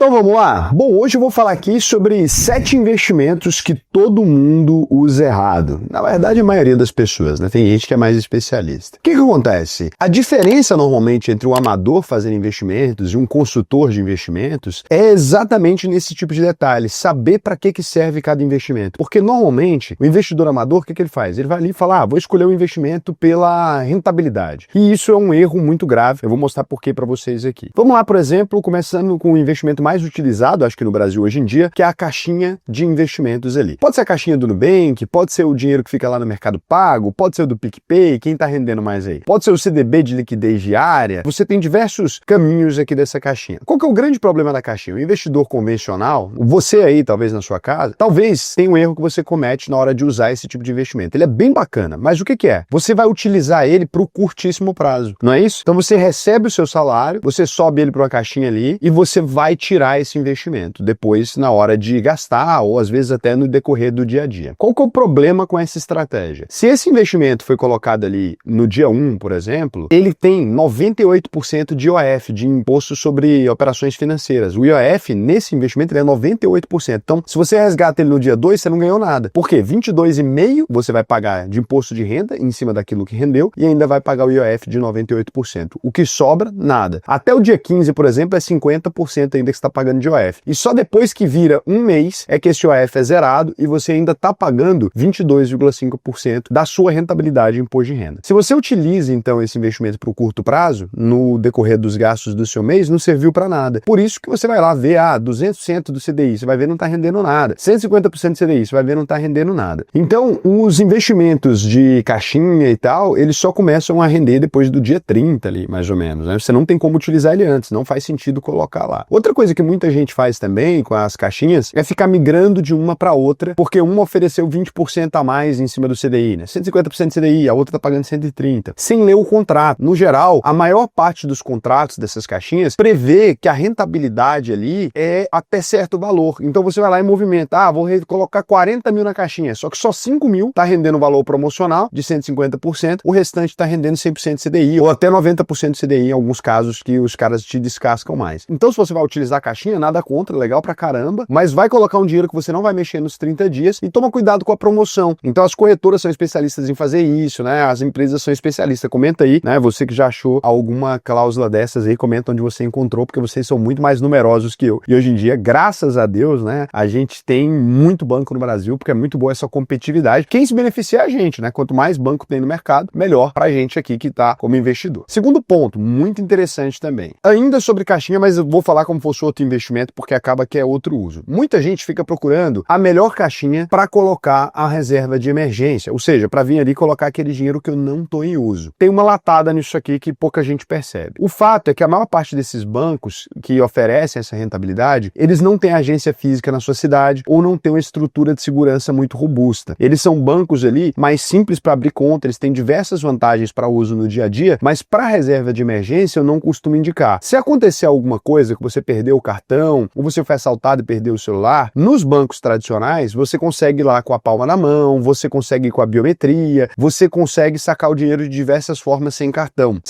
Então vamos lá? Bom, hoje eu vou falar aqui sobre 7 investimentos que todo mundo usa errado. Na verdade, a maioria das pessoas, né? Tem gente que é mais especialista. O que acontece? A diferença normalmente entre um amador fazendo investimentos e um consultor de investimentos é exatamente nesse tipo de detalhe, saber para que serve cada investimento. Porque normalmente o investidor amador, o que ele faz? Ele vai ali e fala, vou escolher um investimento pela rentabilidade. E isso é um erro muito grave. Eu vou mostrar por que para vocês aqui. Vamos lá, por exemplo, começando com o investimento mais utilizado, acho que no Brasil hoje em dia, que é a caixinha de investimentos ali. Pode ser a caixinha do Nubank, pode ser o dinheiro que fica lá no Mercado Pago, pode ser o do PicPay, quem está rendendo mais aí? Pode ser o CDB de liquidez diária. Você tem diversos caminhos aqui dessa caixinha. Qual que é o grande problema da caixinha? O investidor convencional, você aí, talvez na sua casa, talvez tenha um erro que você comete na hora de usar esse tipo de investimento. Ele é bem bacana, mas o que é? Você vai utilizar ele para o curtíssimo prazo, não é isso? Então você recebe o seu salário, você sobe ele para uma caixinha ali e você vai tirar esse investimento depois na hora de gastar ou às vezes até no decorrer do dia a dia. Qual que é o problema com essa estratégia? Se esse investimento foi colocado ali no dia 1, por exemplo, ele tem 98% de IOF, de imposto sobre operações financeiras. O IOF nesse investimento ele é 98%. Então, se você resgata ele no dia 2, você não ganhou nada. Por quê? 22,5% você vai pagar de imposto de renda em cima daquilo que rendeu e ainda vai pagar o IOF de 98%. O que sobra, nada. Até o dia 15, por exemplo, é 50% ainda que você está pagando de IOF. E só depois que vira um mês é que esse IOF é zerado e você ainda está pagando 22,5% da sua rentabilidade em imposto de renda. Se você utiliza, então, esse investimento para o curto prazo, no decorrer dos gastos do seu mês, não serviu para nada. Por isso que você vai lá ver, 200% do CDI, você vai ver não está rendendo nada. 150% do CDI, você vai ver não está rendendo nada. Então, os investimentos de caixinha e tal, eles só começam a render depois do dia 30 ali, mais ou menos, né? Você não tem como utilizar ele antes, não faz sentido colocar lá. Outra coisa que muita gente faz também com as caixinhas é ficar migrando de uma para outra, porque uma ofereceu 20% a mais em cima do CDI, né? 150% do CDI, a outra tá pagando 130%, sem ler o contrato. No geral, a maior parte dos contratos dessas caixinhas prevê que a rentabilidade ali é até certo valor. Então você vai lá e movimenta, vou colocar 40 mil na caixinha, só que só 5 mil tá rendendo o valor promocional de 150%, o restante tá rendendo 100% CDI, ou até 90% CDI em alguns casos que os caras te descascam mais. Então se você vai utilizar a caixinha, nada contra, legal pra caramba, mas vai colocar um dinheiro que você não vai mexer nos 30 dias e toma cuidado com a promoção. Então as corretoras são especialistas em fazer isso, né? As empresas são especialistas. Comenta aí, né? Você que já achou alguma cláusula dessas aí, comenta onde você encontrou, porque vocês são muito mais numerosos que eu. E hoje em dia, graças a Deus, né? A gente tem muito banco no Brasil, porque é muito boa essa competitividade. Quem se beneficia é a gente, né? Quanto mais banco tem no mercado, melhor pra gente aqui que tá como investidor. Segundo ponto, muito interessante também. Ainda sobre caixinha, mas eu vou falar como fosse outro investimento, porque acaba que é outro uso. Muita gente fica procurando a melhor caixinha para colocar a reserva de emergência, ou seja, para vir ali e colocar aquele dinheiro que eu não estou em uso. Tem uma latada nisso aqui que pouca gente percebe. O fato é que a maior parte desses bancos que oferecem essa rentabilidade, eles não têm agência física na sua cidade ou não têm uma estrutura de segurança muito robusta. Eles são bancos ali mais simples para abrir conta, eles têm diversas vantagens para uso no dia a dia, mas para reserva de emergência eu não costumo indicar. Se acontecer alguma coisa, que você perdeu o cartão, ou você foi assaltado e perdeu o celular, nos bancos tradicionais, você consegue ir lá com a palma na mão, você consegue ir com a biometria, você consegue sacar o dinheiro de diversas formas sem cartão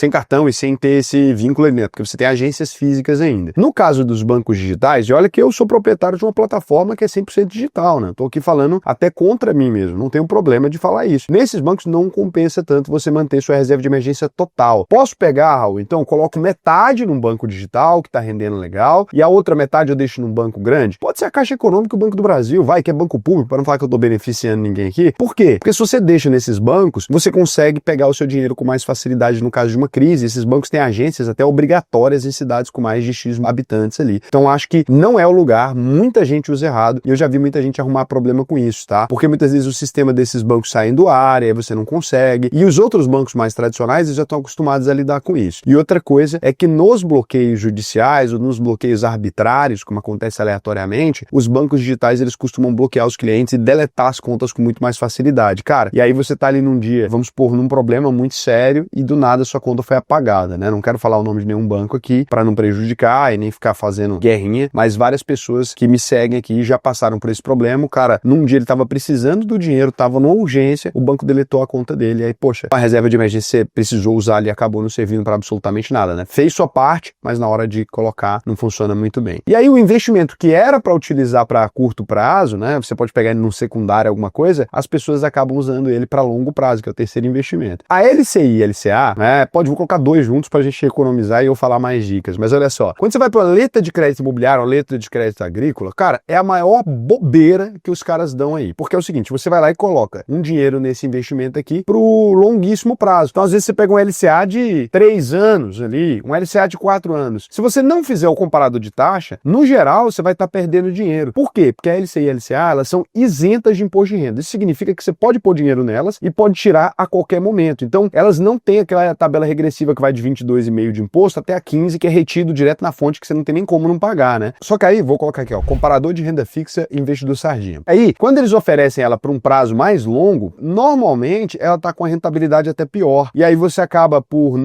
e sem ter esse vínculo ali dentro, porque você tem agências físicas ainda. No caso dos bancos digitais, e olha que eu sou proprietário de uma plataforma que é 100% digital, né? Tô aqui falando até contra mim mesmo, não tenho problema de falar isso. Nesses bancos não compensa tanto você manter sua reserva de emergência total. Posso pegar, Raul? Então coloco metade num banco digital, que tá rendendo legal, e a outra metade eu deixo num banco grande? Pode ser a Caixa Econômica e o Banco do Brasil, que é banco público, para não falar que eu tô beneficiando ninguém aqui. Por quê? Porque se você deixa nesses bancos, você consegue pegar o seu dinheiro com mais facilidade no caso de uma crise. Esses bancos têm agências até obrigatórias em cidades com mais de X habitantes ali. Então acho que não é o lugar, muita gente usa errado, e eu já vi muita gente arrumar problema com isso, tá? Porque muitas vezes o sistema desses bancos sai do ar, e aí você não consegue, e os outros bancos mais tradicionais eles já estão acostumados a lidar com isso. E outra coisa é que nos bloqueios judiciais ou nos bloqueios arbitrários, como acontece aleatoriamente, os bancos digitais eles costumam bloquear os clientes e deletar as contas com muito mais facilidade, cara. E aí você tá ali num dia, vamos supor, num problema muito sério e do nada sua conta foi apagada, né? Não quero falar o nome de nenhum banco aqui para não prejudicar e nem ficar fazendo guerrinha, mas várias pessoas que me seguem aqui já passaram por esse problema. O cara, num dia ele tava precisando do dinheiro, tava numa urgência, o banco deletou a conta dele, e aí, poxa, a reserva de emergência você precisou usar ali e acabou não servindo para absolutamente nada, né? Fez sua parte, mas na hora de colocar não funciona muito muito bem. E aí o investimento que era para utilizar para curto prazo, né, você pode pegar ele num secundário, alguma coisa, as pessoas acabam usando ele para longo prazo, que é o terceiro investimento. A LCI e LCA, né, vou colocar dois juntos para a gente economizar e eu falar mais dicas, mas olha só, quando você vai para a letra de crédito imobiliário, a letra de crédito agrícola, cara, é a maior bobeira que os caras dão aí, porque é o seguinte, você vai lá e coloca um dinheiro nesse investimento aqui pro longuíssimo prazo. Então às vezes você pega um LCA de 3 anos ali, um LCA de 4 anos. Se você não fizer o comparador de taxa, no geral você vai estar perdendo dinheiro. Por quê? Porque a LCI e a LCA, elas são isentas de imposto de renda. Isso significa que você pode pôr dinheiro nelas e pode tirar a qualquer momento. Então, elas não têm aquela tabela regressiva que vai de 22,5 de imposto até a 15, que é retido direto na fonte, que você não tem nem como não pagar, né? Só que aí, vou colocar aqui, ó, comparador de renda fixa e investidor sardinha. Aí, quando eles oferecem ela para um prazo mais longo, normalmente ela tá com a rentabilidade até pior. E aí você acaba por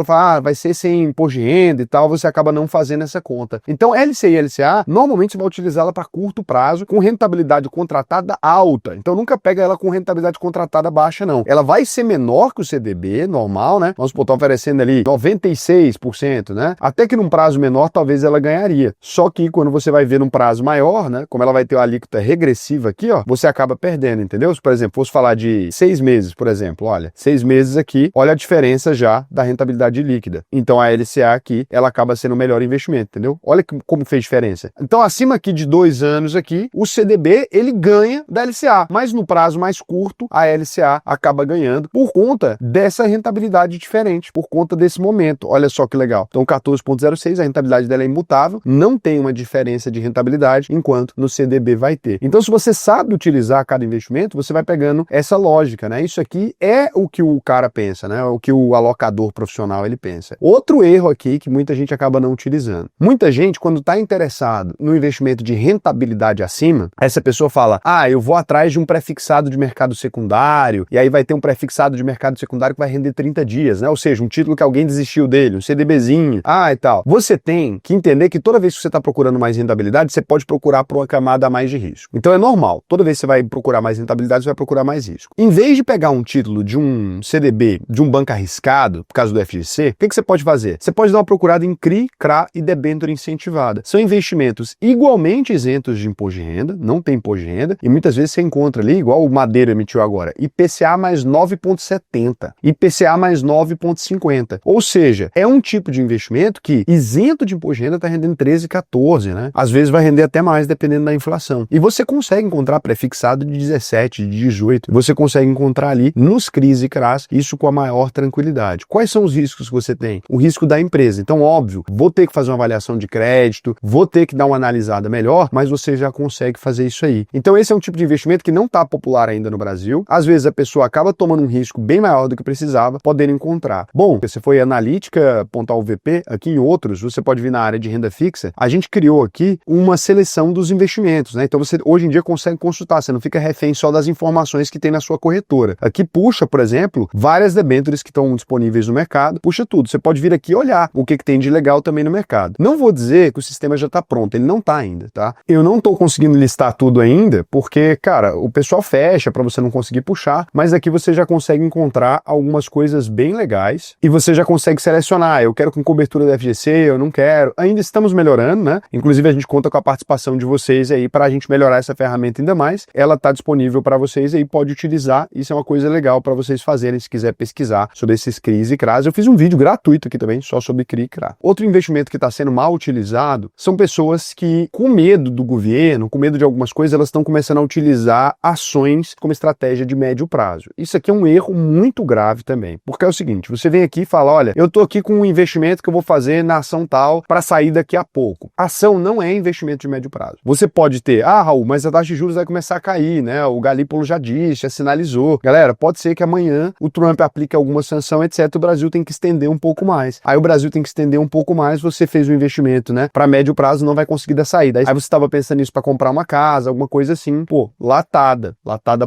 falar, vai ser sem imposto de renda e tal, você acaba não fazendo essa conta. Então, LCI e LCA, normalmente você vai utilizá-la para curto prazo, com rentabilidade contratada alta. Então, nunca pega ela com rentabilidade contratada baixa, não. Ela vai ser menor que o CDB, normal, né? Vamos supor, tá oferecendo ali 96%, né? Até que num prazo menor, talvez ela ganharia. Só que quando você vai ver num prazo maior, né? Como ela vai ter uma alíquota regressiva aqui, ó, você acaba perdendo, entendeu? Se, por exemplo, fosse falar de 6 meses, por exemplo, olha, 6 meses aqui, olha a diferença já da rentabilidade líquida. Então, a LCA aqui, ela acaba sendo o melhor investimento, entendeu? Olha como fez diferença. Então, acima aqui de 2 anos aqui, o CDB, ele ganha da LCA, mas no prazo mais curto, a LCA acaba ganhando por conta dessa rentabilidade diferente, por conta desse momento. Olha só que legal. Então, 14,06, a rentabilidade dela é imutável, não tem uma diferença de rentabilidade, enquanto no CDB vai ter. Então, se você sabe utilizar cada investimento, você vai pegando essa lógica, né? Isso aqui é o que o cara pensa, né? O que o alocador profissional, ele pensa. Outro erro aqui que muita gente acaba não utilizando. Muita gente, quando está interessado no investimento de rentabilidade acima, essa pessoa fala, eu vou atrás de um prefixado de mercado secundário, e aí vai ter um prefixado de mercado secundário que vai render 30 dias, né? Ou seja, um título que alguém desistiu dele, um CDBzinho, e tal. Você tem que entender que toda vez que você está procurando mais rentabilidade, você pode procurar por uma camada a mais de risco. Então é normal. Toda vez que você vai procurar mais rentabilidade, você vai procurar mais risco. Em vez de pegar um título de um CDB, de um banco arriscado, por causa do FGC, o que você pode fazer? Você pode dar uma procurada em CRI, CRA e debênture incentivada. São investimentos igualmente isentos de imposto de renda, não tem imposto de renda, e muitas vezes você encontra ali, igual o Madeira emitiu agora, IPCA mais 9,70, IPCA mais 9,50. Ou seja, é um tipo de investimento que, isento de imposto de renda, está rendendo 13, 14, né? Às vezes vai render até mais, dependendo da inflação. E você consegue encontrar prefixado de 17, de 18. Você consegue encontrar ali nos CRIs e CRAs, isso com a maior tranquilidade. Quais são os riscos que você tem? O risco da empresa. Então, óbvio, vou ter que fazer uma avaliação de crédito, vou ter que dar uma analisada melhor, mas você já consegue fazer isso aí. Então, esse é um tipo de investimento que não está popular ainda no Brasil. Às vezes a pessoa acaba tomando um risco bem maior do que precisava, podendo encontrar. Bom, você foi analítica, pontuar o VP, aqui em outros, você pode vir na área de renda fixa. A gente criou aqui uma seleção dos investimentos, né? Então você hoje em dia consegue consultar, você não fica refém só das informações que tem na sua corretora. Aqui puxa, por exemplo, várias debêntures que estão disponíveis no mercado, puxa tudo. Você pode vir aqui olhar o que tem de legal também no mercado. Não vou dizer que o sistema já está pronto, ele não está ainda, tá? Eu não estou conseguindo listar tudo ainda, porque, cara, o pessoal fecha para você não conseguir puxar, mas aqui você já consegue encontrar algumas coisas bem legais e você já consegue selecionar, eu quero com cobertura da FGC, eu não quero. Ainda estamos melhorando, né? Inclusive a gente conta com a participação de vocês aí para a gente melhorar essa ferramenta ainda mais. Ela está disponível para vocês aí, pode utilizar. Isso é uma coisa legal para vocês fazerem se quiser pesquisar sobre esses CRIs e CRAs. Eu fiz um vídeo gratuito aqui também, só sobre CRI e CRA. Outro investimento que está sendo mal utilizado são pessoas que, com medo do governo, com medo de algumas coisas, elas estão começando a utilizar ações como estratégia de médio prazo. Isso aqui é um erro muito grave também, porque é o seguinte, você vem aqui e fala, olha, eu tô aqui com um investimento que eu vou fazer na ação tal para sair daqui a pouco. Ação não é investimento de médio prazo. Você pode ter, Raul, mas a taxa de juros vai começar a cair, né? O Galípolo já disse, já sinalizou. Galera, pode ser que amanhã o Trump aplique alguma sanção, etc. O Brasil tem que estender um pouco mais. Aí o Brasil tem que estender um pouco mais, você fez um investimento, né? Para médio prazo não vai conseguir dar saída. Aí você estava pensando nisso para comprar uma casa, alguma coisa assim. Pô, latada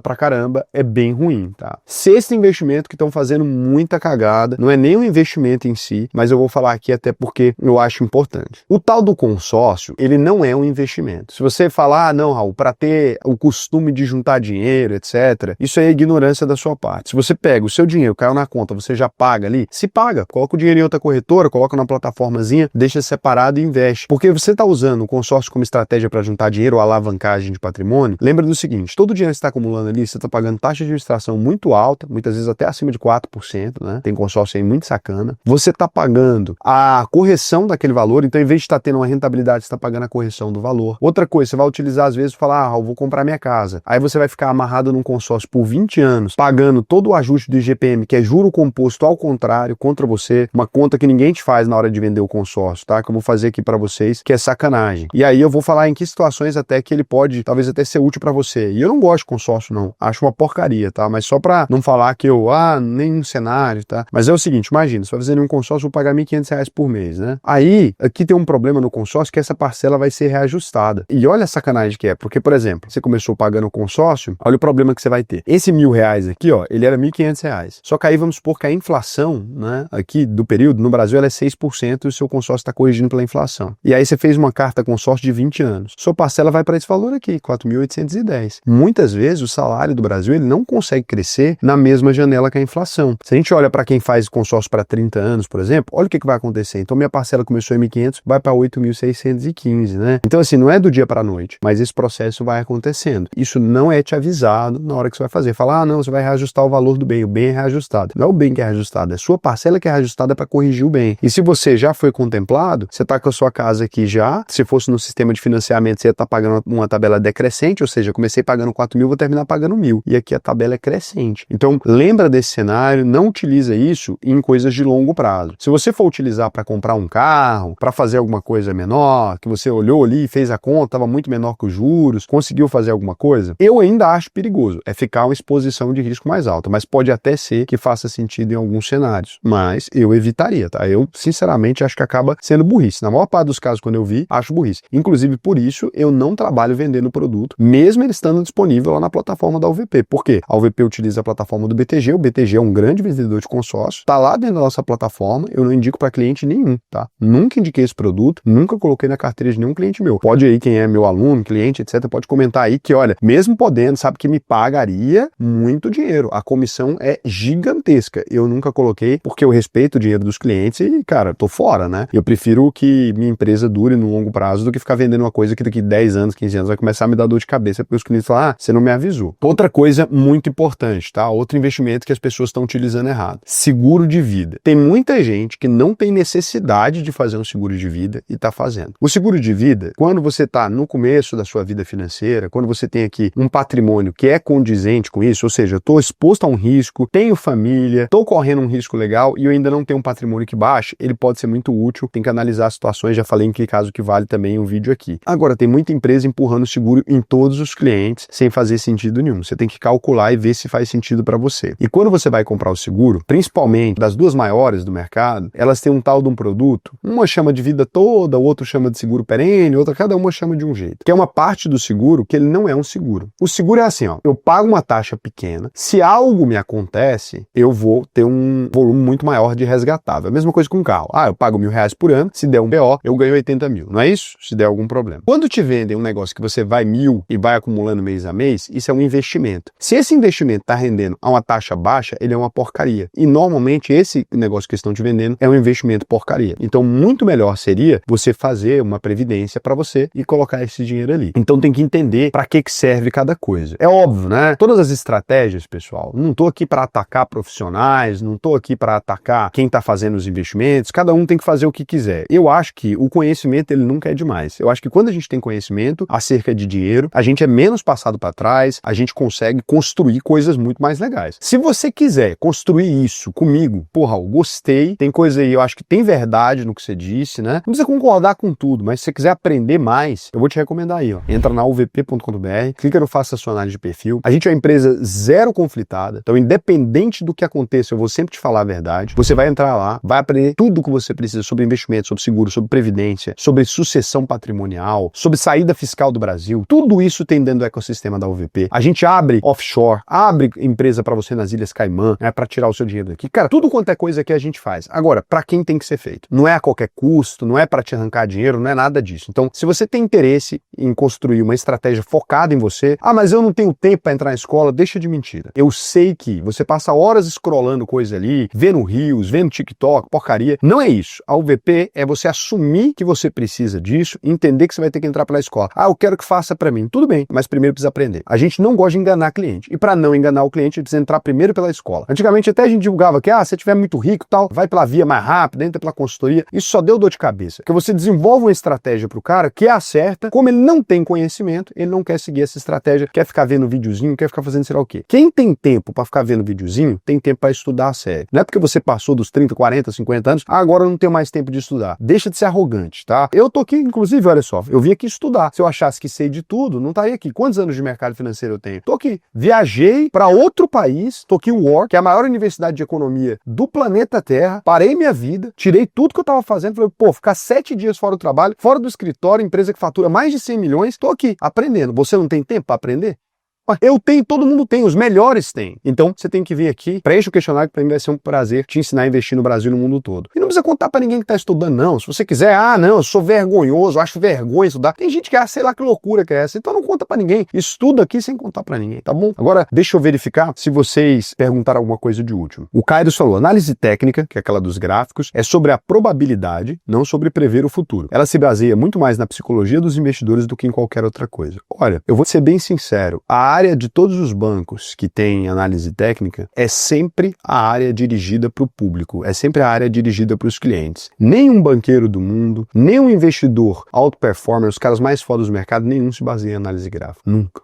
pra caramba, é bem ruim, tá? Sexto investimento que estão fazendo muita cagada, não é nem um investimento em si, mas eu vou falar aqui até porque eu acho importante. O tal do consórcio, ele não é um investimento. Se você falar, não, Raul, para ter o costume de juntar dinheiro, etc., isso é ignorância da sua parte. Se você pega o seu dinheiro, caiu na conta, você já paga ali, se paga, coloca o dinheiro em outra corretora, coloca na plataformazinha, deixa separado e investe. Porque você está usando o consórcio como estratégia para juntar dinheiro ou alavancagem de patrimônio, lembra do seguinte, todo o dinheiro que você está acumulando ali, você está pagando taxa de administração muito alta, muitas vezes até acima de 4%, né? Tem consórcio aí muito sacana. Você está pagando a correção daquele valor, então em vez de estar tendo uma rentabilidade, você está pagando a correção do valor. Outra coisa, você vai utilizar às vezes e falar, eu vou comprar minha casa. Aí você vai ficar amarrado num consórcio por 20 anos, pagando todo o ajuste do IGPM, que é juro composto ao contrário, contra você, uma conta que ninguém te faz na hora de vender o consórcio, tá? Que eu vou fazer aqui para vocês, que é sacanagem. E aí eu vou falar em que situações até que ele pode, talvez até ser útil para você. E eu não gosto de consórcio não, acho uma porcaria, tá? Mas só para não falar que eu, nenhum cenário, tá? Mas é o seguinte, imagina, você vai fazer um consórcio, vou pagar R$1.500 por mês, né? Aí, aqui tem um problema no consórcio que essa parcela vai ser reajustada. E olha a sacanagem que é, porque, por exemplo, você começou pagando o consórcio, olha o problema que você vai ter. Esse R$1.000 aqui, ele era R$1.500. Só que aí vamos supor que a inflação, né, aqui do período, no Brasil ela é 6% e o seu consórcio está corrigindo pela inflação. E aí você fez uma carta consórcio de 20 anos. Sua parcela vai para esse valor aqui, R$4.810. Muitas vezes o salário do Brasil ele não consegue crescer na mesma janela que a inflação. Se a gente olha para quem faz consórcio para 30 anos, por exemplo, olha o que vai acontecer. Então minha parcela começou em 1.500, vai para 8.615, né? Então assim, não é do dia para a noite, mas esse processo vai acontecendo. Isso não é te avisado na hora que você vai fazer. Falar, não, você vai reajustar o valor do bem. O bem é reajustado. Não é o bem que é reajustado, é sua parcela que é reajustada para corrigir o bem. E se você já foi contemplado, você está com a sua casa aqui já, se fosse no sistema de financiamento, você ia estar pagando uma tabela decrescente, ou seja, comecei pagando 4.000, vou terminar pagando 1.000. E aqui a tabela é crescente. Então, lembra desse cenário, não utiliza isso em coisas de longo prazo. Se você for utilizar para comprar um carro, para fazer alguma coisa menor, que você olhou ali, fez a conta, estava muito menor que os juros, conseguiu fazer alguma coisa, eu ainda acho perigoso. É ficar uma exposição de risco mais alta, mas pode até ser que faça sentido em alguns cenários. Mas eu evitaria, tá? Eu, sinceramente, acho que acaba sendo burrice. Na maior parte dos casos, quando eu vi, acho burrice. Inclusive, por isso, eu não trabalho vendendo produto, mesmo ele estando disponível lá na plataforma da UVP. Por quê? A UVP utiliza a plataforma do BTG, o BTG é um grande vendedor de consórcio, tá lá dentro da nossa plataforma, eu não indico para cliente nenhum, tá? Nunca indiquei esse produto, nunca coloquei na carteira de nenhum cliente meu. Pode aí, quem é meu aluno, cliente, etc., pode comentar aí que, olha, mesmo podendo, sabe que me pagaria muito dinheiro. A comissão é gigantesca. Eu nunca coloquei porque eu respeito o dinheiro dos clientes e, cara, tô fora, né? Eu prefiro que minha empresa dure no longo prazo do que ficar vendendo uma coisa que daqui 10 anos, 15 anos vai começar a me dar dor de cabeça porque os clientes falam, você não me avisou. Outra coisa muito importante, tá? Outro investimento que as pessoas estão utilizando errado. Seguro de vida. Tem muita gente que não tem necessidade de fazer um seguro de vida e tá fazendo. O seguro de vida, quando você tá no começo da sua vida financeira, quando você tem aqui um patrimônio que é condizente com isso, ou seja, eu tô exposto a um risco, tenho família, tô correndo um risco legal e eu ainda não tenho um patrimônio que baixe, ele pode ser muito útil, tem que analisar as situações, já falei em que caso que vale também um vídeo aqui. Agora, tem muita empresa empurrando seguro em todos os clientes sem fazer sentido nenhum. Você tem que calcular e ver se faz sentido para você. E quando você vai comprar o seguro, principalmente das duas maiores do mercado, elas têm um tal de um produto, uma chama de vida toda, o outro chama de seguro perene, outra, cada uma chama de um jeito. Que é uma parte do seguro que ele não é um seguro. O seguro é assim, eu pago uma taxa pequena, se algo me acontece, eu vou ter um volume muito maior de resgatável. A mesma coisa com o carro. Eu pago R$1.000 por ano, se der um BO, eu ganho 80 mil. Não é isso? Se der algum problema. Quando te vendem um negócio que você vai 1.000 e vai acumulando mês a mês, isso é um investimento. Se esse investimento está rendendo a uma taxa baixa, ele é uma porcaria. E normalmente esse negócio que estão te vendendo é um investimento porcaria. Então muito melhor seria você fazer uma previdência para você e colocar esse dinheiro ali. Então tem que entender para que serve cada coisa. É óbvio, né? Todas as estratégias, pessoal, não estou aqui para atacar profissionais, não estou aqui para atacar quem está fazendo os investimentos, cada um tem que fazer o que quiser. Eu acho que o conhecimento ele nunca é demais. Eu acho que quando a gente tem conhecimento acerca de dinheiro, a gente é menos passado para trás, a gente consegue construir coisas muito mais legais. Se você quiser construir isso comigo, porra, eu gostei, tem coisa aí, eu acho que tem verdade no que você disse, né? Não precisa concordar com tudo, mas se você quiser aprender mais, eu vou te recomendar aí, entra na uvp.com.br, clica no Faça Sua Análise de Perfil. A gente é uma empresa zero conflitada, então independente do que aconteça, eu vou sempre te falar a verdade. Você vai entrar lá, vai aprender tudo o que você precisa sobre investimento, sobre seguro, sobre previdência, sobre sucessão patrimonial, sobre saída fiscal do Brasil. Tudo isso tem dentro do ecossistema da UVP. A gente abre offshore, abre empresa para você nas Ilhas Caimã, né, para tirar o seu dinheiro daqui. Cara, tudo quanto é coisa que a gente faz. Agora, para quem tem que ser feito? Não é a qualquer custo, não é para te arrancar dinheiro, não é nada disso. Então, se você tem interesse em construir uma estratégia focada em você, mas eu não tenho tempo para entrar na escola, deixa de mentira. Eu sei que você passa horas scrollando coisa ali, vendo Reels, vendo TikTok, porcaria. Não é isso. A UVP é você assumir assumir que você precisa disso, entender que você vai ter que entrar pela escola. Ah, eu quero que faça para mim. Tudo bem, mas primeiro precisa aprender. A gente não gosta de enganar cliente. E para não enganar o cliente, a gente precisa entrar primeiro pela escola. Antigamente até a gente divulgava que, se tiver muito rico e tal, vai pela via mais rápida, entra pela consultoria. Isso só deu dor de cabeça. Porque você desenvolve uma estratégia pro cara que é a certa, como ele não tem conhecimento, ele não quer seguir essa estratégia, quer ficar vendo videozinho, quer ficar fazendo sei lá o quê. Quem tem tempo para ficar vendo videozinho, tem tempo para estudar a sério. Não é porque você passou dos 30, 40, 50 anos, agora eu não tenho mais tempo de estudar. Deixa de ser arrogante, tá? Eu tô aqui, inclusive, olha só, eu vim aqui estudar. Se eu achasse que sei de tudo, não estaria aqui. Quantos anos de mercado financeiro eu tenho? Tô aqui. Viajei para outro país, tô aqui em War, que é a maior universidade de economia do planeta Terra, parei minha vida, tirei tudo que eu tava fazendo, falei, pô, ficar 7 dias fora do trabalho, fora do escritório, empresa que fatura mais de 100 milhões, tô aqui aprendendo. Você não tem tempo para aprender? Eu tenho, todo mundo tem, os melhores têm. Então, você tem que vir aqui, preencha o questionário, que para mim vai ser um prazer te ensinar a investir no Brasil e no mundo todo. E não precisa contar para ninguém que tá estudando, não. Se você quiser, não, eu sou vergonhoso, eu acho vergonha estudar. Tem gente que, sei lá que loucura que é essa. Então não conta para ninguém. Estuda aqui sem contar para ninguém, tá bom? Agora, deixa eu verificar se vocês perguntaram alguma coisa de útil. O Kairos falou, análise técnica, que é aquela dos gráficos, é sobre a probabilidade, não sobre prever o futuro. Ela se baseia muito mais na psicologia dos investidores do que em qualquer outra coisa. Olha, eu vou ser bem sincero, a área de todos os bancos que têm análise técnica é sempre a área dirigida para o público, é sempre a área dirigida para os clientes. Nenhum banqueiro do mundo, nenhum investidor alto performer, os caras mais fodas do mercado, nenhum se baseia em análise gráfica. Nunca.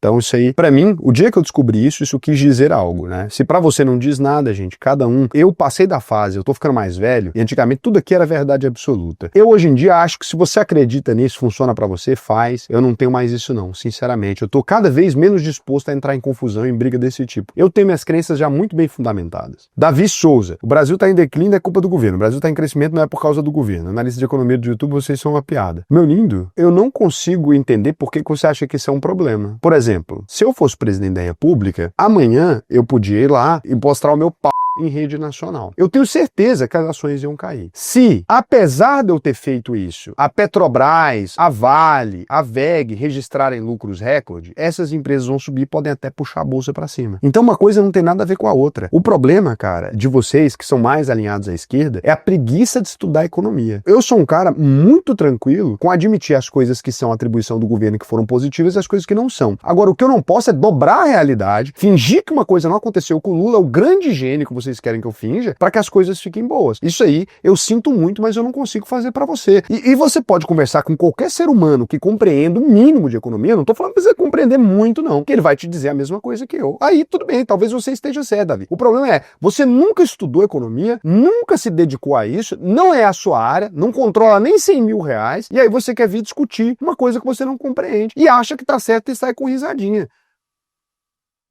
Então isso aí, pra mim, o dia que eu descobri isso quis dizer algo, né? Se pra você não diz nada, gente, cada um... Eu passei da fase, eu tô ficando mais velho, e antigamente tudo aqui era verdade absoluta. Eu hoje em dia acho que se você acredita nisso, funciona pra você, faz. Eu não tenho mais isso não, sinceramente. Eu tô cada vez menos disposto a entrar em confusão, em briga desse tipo. Eu tenho minhas crenças já muito bem fundamentadas. Davi Souza, o Brasil tá em declínio, é culpa do governo. O Brasil tá em crescimento, não é por causa do governo. Analista de economia do YouTube, vocês são uma piada. Meu lindo, eu não consigo entender por que você acha que isso é um problema. Por exemplo, se eu fosse presidente da República, amanhã eu podia ir lá e mostrar o meu pau em rede nacional. Eu tenho certeza que as ações iam cair. Se, apesar de eu ter feito isso, a Petrobras, a Vale, a VEG registrarem lucros recorde, essas empresas vão subir e podem até puxar a bolsa para cima. Então uma coisa não tem nada a ver com a outra. O problema, cara, de vocês que são mais alinhados à esquerda é a preguiça de estudar economia. Eu sou um cara muito tranquilo com admitir as coisas que são atribuição do governo que foram positivas e as coisas que não são. Agora, o que eu não posso é dobrar a realidade, fingir que uma coisa não aconteceu com o Lula, o grande gênio que vocês querem que eu finja, para que as coisas fiquem boas. Isso aí, eu sinto muito, mas eu não consigo fazer para você. E você pode conversar com qualquer ser humano que compreenda o mínimo de economia, não tô falando pra você compreender muito não, que ele vai te dizer a mesma coisa que eu. Aí, tudo bem, talvez você esteja certo, Davi. O problema é, você nunca estudou economia, nunca se dedicou a isso, não é a sua área, não controla nem 100 mil reais, e aí você quer vir discutir uma coisa que você não compreende, e acha que tá certo e sai com risadinha.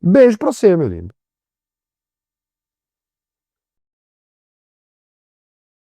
Beijo pra você, meu lindo.